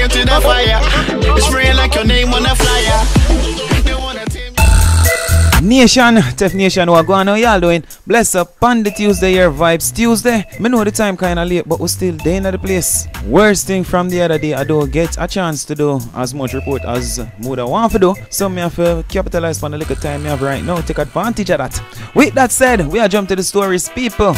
it to the fire. Spraying like your name on a flyer. Nation, Tef Nation, what going on? Y'all doing? Bless up on the Tuesday here, Vibes Tuesday. Me know the time kinda late, but we still there in the place. Worst thing from the other day, I don't get a chance to do as much report as would I want to do. So me have to capitalize on the little time me have right now, take advantage of that. With that said, we are jump to the stories, people.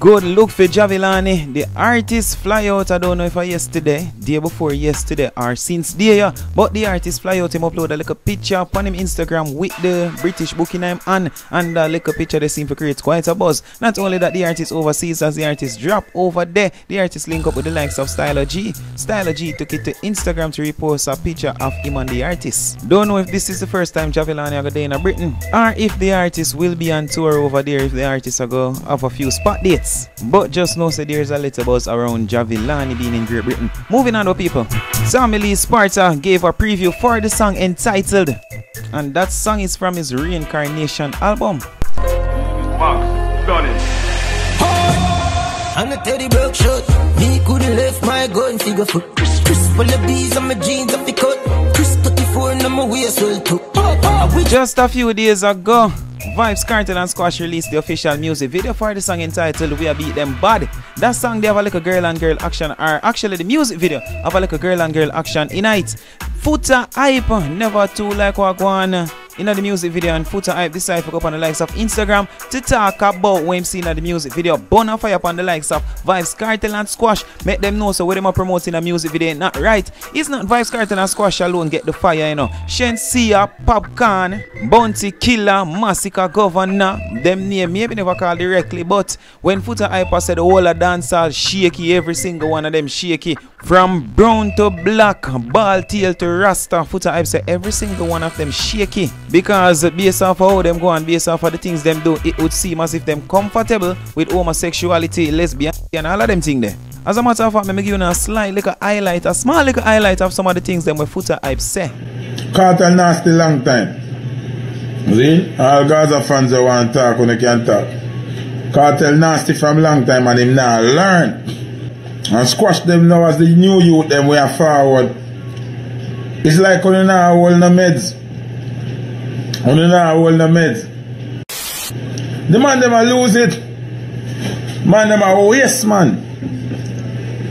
Good look for Jahvillani. The artist fly out, I don't know if I yesterday, day before yesterday, or since day, yeah. But the artist fly out, him upload a little picture upon him Instagram with the British booking name and a little picture they seem to create quite a buzz. Not only that, the artist overseas as the artist drop over there, the artist link up with the likes of Styler G. Styler G took it to Instagram to repost a picture of him and the artist. Don't know if this is the first time Jahvillani are there in Britain, or if the artist will be on tour over there, if the artist are go have a few spot dates. But just know say there's a little buzz around Jahvillani being in Great Britain. Moving on to people. Sammy Lee Sparta gave a preview for the song entitled, and that song is from his Reincarnation album. Mark, done it. And a teddy broke shot. Me couldn't left my gun figure foot. Chris full of bees on my jeans off the cut. Chris 34 on my waist well too. Just a few days ago, Vybz Kartel and Squash released the official music video for the song entitled We A Beat Them Bad. That song they have a little girl and girl action, or actually the music video have a little girl and girl action in it. Foota Hype, never too like what go on in the music video, and Foota Hype decide to go up on the likes of Instagram to talk about what him seen in the music video. Burn fire upon the likes of Vybz Kartel and Squash. Make them know so what them are promoting a music video ain't not right. It's not Vybz Kartel and Squash alone get the fire, you know. Shenseea, Popcorn, Bounty Killer, Massacre Governor, them name maybe never call directly, but when Foota Hype said the whole of dancehall shaky, every single one of them shaky. From brown to black, ball tail to rasta, Foota Hype said every single one of them shaky. Because based off how them go and based off of the things them do, it would seem as if them comfortable with homosexuality, lesbian, and all of them things there. As a matter of fact, let me give you a slight little highlight, a small little highlight of some of the things them with Foota Hype say. Kartel nasty long time. See? All Gaza fans that want to talk when they can't talk. Kartel nasty from long time and him now learn. And Squash them now as the new youth them way forward. It's like when you now hold the meds. When you now hold the meds. The man them a lose it. Man them a waste man.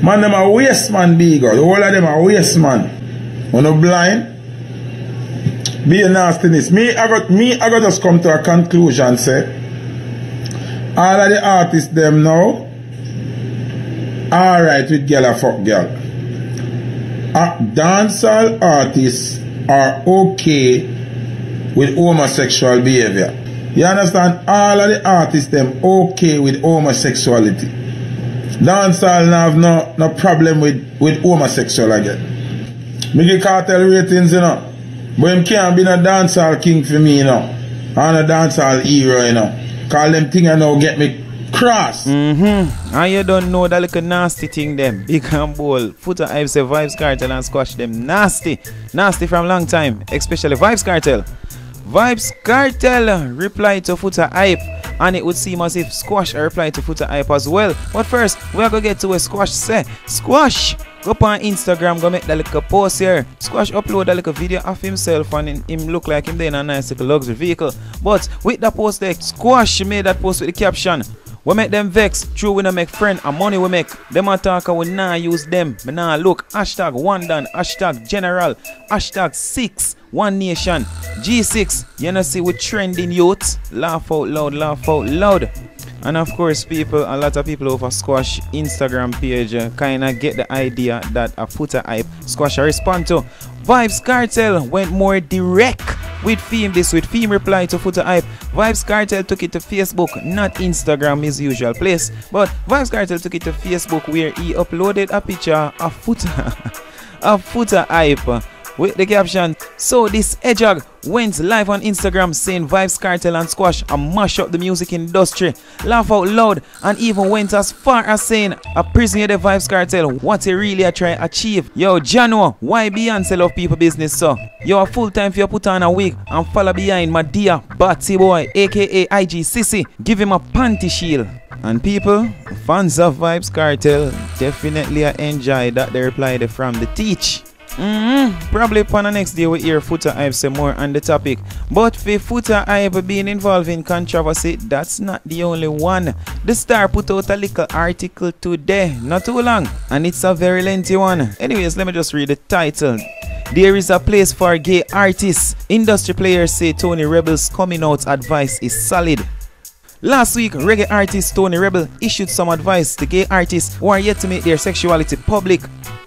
Man them a waste man big. The whole of them a waste man. When you blind, be a nastiness. Me I got just come to a conclusion say all of the artists them now alright with girl or fuck girl. Dancehall artists are okay with homosexual behavior. You understand? All of the artists them okay with homosexuality. Dancehall have no problem with homosexual again. Me give Kartel ratings, you know. But him can't be no dancehall king for me, you know. And a dancehall hero, you know. Call them thing I know get me cross. And you don't know that little nasty thing them. Big and bold. Foota Hype say Vybz Kartel and Squash them nasty. Nasty from long time. Especially Vybz Kartel. Vybz Kartel replied to Foota Hype, and it would seem as if Squash replied to Foota Hype as well. But first, we are going to get to what Squash say. Squash, go up on Instagram, go make that little post here. Squash upload a little video of himself and him look like him there in a nice little luxury vehicle. But with that post there, Squash made that post with the caption, we make them vex, true we no make friend and money we make. Them attack we nah use them. Me nah look. Hashtag one done. Hashtag general. Hashtag 6 one nation. G6. You know see we trending youth. Laugh out loud, laugh out loud. And of course people, a lot of people over Squash Instagram page kinda get the idea that a Foota Hype Squash respond to. Vybz Kartel went more direct with Fame this with Fame reply to Foota Hype. Vybz Kartel took it to Facebook, not Instagram, his usual place. But Vybz Kartel took it to Facebook where he uploaded a picture of Foota Hype with the caption, so this Edjag went live on Instagram saying Vybz Kartel and Squash and mash up the music industry. Laugh out loud and even went as far as saying a prisoner the Vybz Kartel what he really try achieve. Yo Jano, why Beyonce love people business so? Yo a full time for you put on a wig and follow behind my dear Batsy boy aka IG Sissy. Give him a panty shield. And people, fans of Vybz Kartel definitely enjoy that they replied from the teach. Probably upon the next day we hear Foota Hype say more on the topic. But for Foota Hype being involved in controversy, that's not the only one. The Star put out a little article today, not too long, and it's a very lengthy one. Anyways, let me just read the title. There is a place for gay artists. Industry players say Tony Rebel's coming out advice is solid. Last week, reggae artist Tony Rebel issued some advice to gay artists who are yet to make their sexuality public.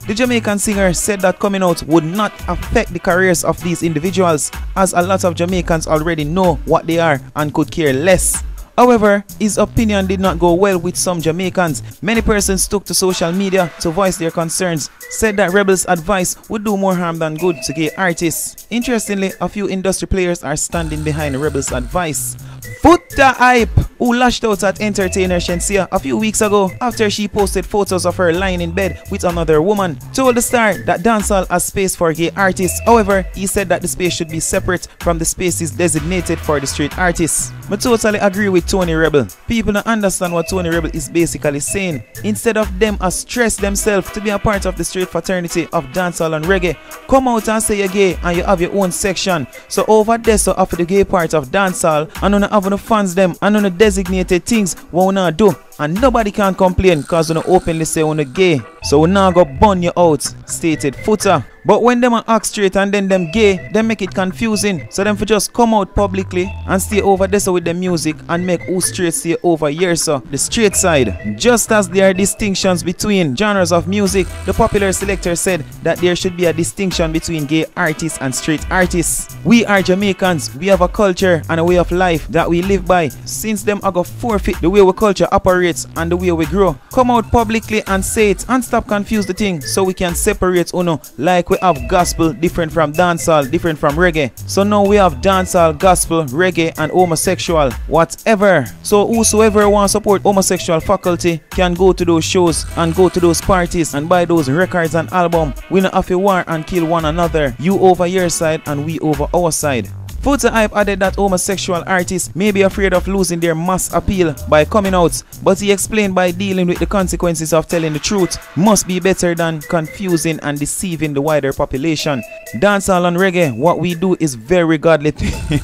The Jamaican singer said that coming out would not affect the careers of these individuals, as a lot of Jamaicans already know what they are and could care less. However, his opinion did not go well with some Jamaicans. Many persons took to social media to voice their concerns, said that Rebel's advice would do more harm than good to gay artists. Interestingly, a few industry players are standing behind Rebel's advice. Foota Hype, who lashed out at entertainer Shenseea a few weeks ago after she posted photos of her lying in bed with another woman, told the Star that dancehall has space for gay artists. However, he said that the space should be separate from the spaces designated for the straight artists. I totally agree with Tony Rebel. People don't understand what Tony Rebel is basically saying. Instead of them stress themselves to be a part of the straight fraternity of dancehall and reggae, come out and say you're gay and you have your own section. So over there, so after the gay part of dancehall, and on have no fans them and on the designated things what we not do, and nobody can complain because we not openly say we're gay. So we now go burn you out, stated Foota. But when them act straight and then them gay, they make it confusing. So them for just come out publicly and stay over there so with the music and make who straight stay over here, so the straight side. Just as there are distinctions between genres of music, the popular selector said that there should be a distinction between gay artists and straight artists. We are Jamaicans, we have a culture and a way of life that we live by. Since them are go forfeit the way our culture operates and the way we grow, come out publicly and say it and stop confuse the thing so we can separate uno, like we have gospel different from dancehall, different from reggae. So now we have dancehall, gospel, reggae and homosexual, whatever. So whosoever wants to support homosexual faculty can go to those shows and go to those parties and buy those records and albums. We not have to war and kill one another. You over your side and we over our side. Foota Hype added that homosexual artists may be afraid of losing their mass appeal by coming out, but he explained by dealing with the consequences of telling the truth must be better than confusing and deceiving the wider population. Dancehall and reggae, what we do is very godly thing.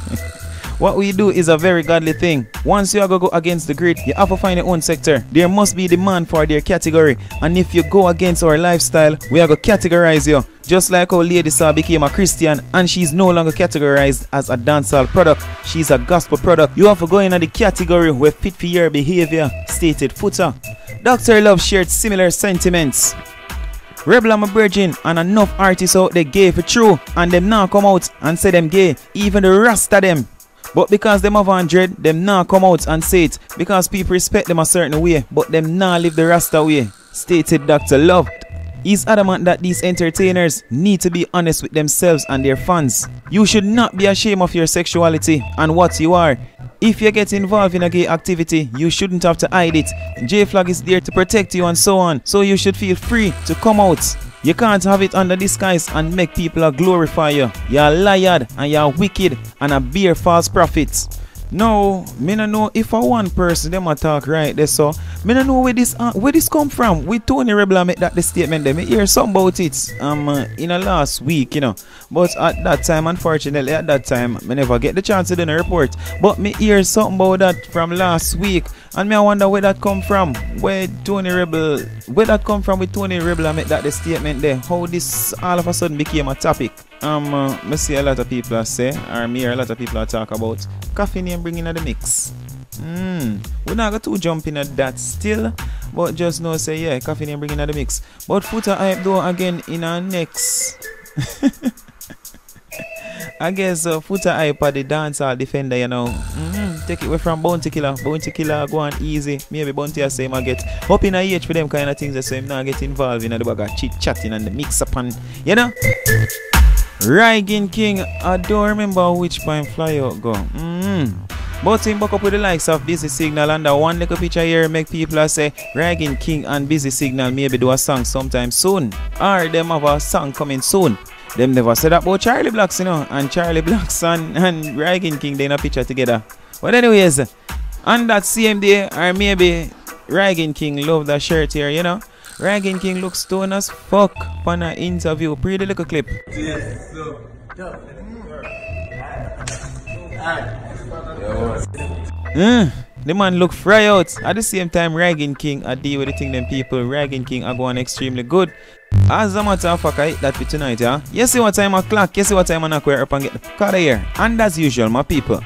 What we do is a very godly thing. Once you are going to go against the grid, you have to find your own sector. There must be demand for their category. And if you go against our lifestyle, we are going to categorize you. Just like how Lady Saw became a Christian and she's no longer categorized as a dancehall product. She's a gospel product. You have to go in the category where fit for your behavior, stated Foota. Dr. Love shared similar sentiments. Rebel and Virgin and enough artists out there gay for true, and them now come out and say them gay. Even the rest of them. But because them have 100, them now come out and say it because people respect them a certain way, but them now live the Rasta way, stated Dr. Love. He's adamant that these entertainers need to be honest with themselves and their fans. You should not be ashamed of your sexuality and what you are. If you get involved in a gay activity, you shouldn't have to hide it. J-Flag is there to protect you and so on, so you should feel free to come out. You can't have it under disguise and make people glorify you. You're a liar and you're wicked and a bear false prophets. No, me no know if one person them a talk right there, so me no know where this come from. With Tony Rebel make that the statement there. Me hear something about it in the last week, you know. But at that time, unfortunately, me never get the chance to do a report. But me hear something about that from last week. And me I wonder where that come from. Where that come from with Tony Rebel make that the statement there. How this all of a sudden became a topic. Me see a lot of people say, or me hear a lot of people talk about Coffee Name bringing in the mix. We're not going to jump in at that still, but just know say yeah, Coffee Name bringing in the mix. But Foota Hype though again in our next. I guess Foota Hype are the dancehall defender, you know. Take it away from Bounty Killer. Bounty Killer go on easy. Maybe Bounty say him get up in a age for them kind of things, so him not get involved in the bag of chit chatting and the mix up and you know. Rygin King, I don't remember which point fly out go. But him back up with the likes of Busy Signal and that one little picture here make people say Rygin King and Busy Signal maybe do a song sometime soon. Or them have a song coming soon. Them never said that about Charlie Blacks, you know. And Charlie Blacks and Rygin King they in a picture together. But anyways, on that same day or maybe Ragging King love that shirt here, you know. Ragging King looks stone as fuck on an interview. Pretty little clip. The man look fry out. At the same time, Ragging King I deal with the thing them people. Ragging King are going extremely good. As a matter of fact, I hit that for tonight, yeah. You see what time I clock, you see what time I knock where up and get the cut of here. And as usual, my people,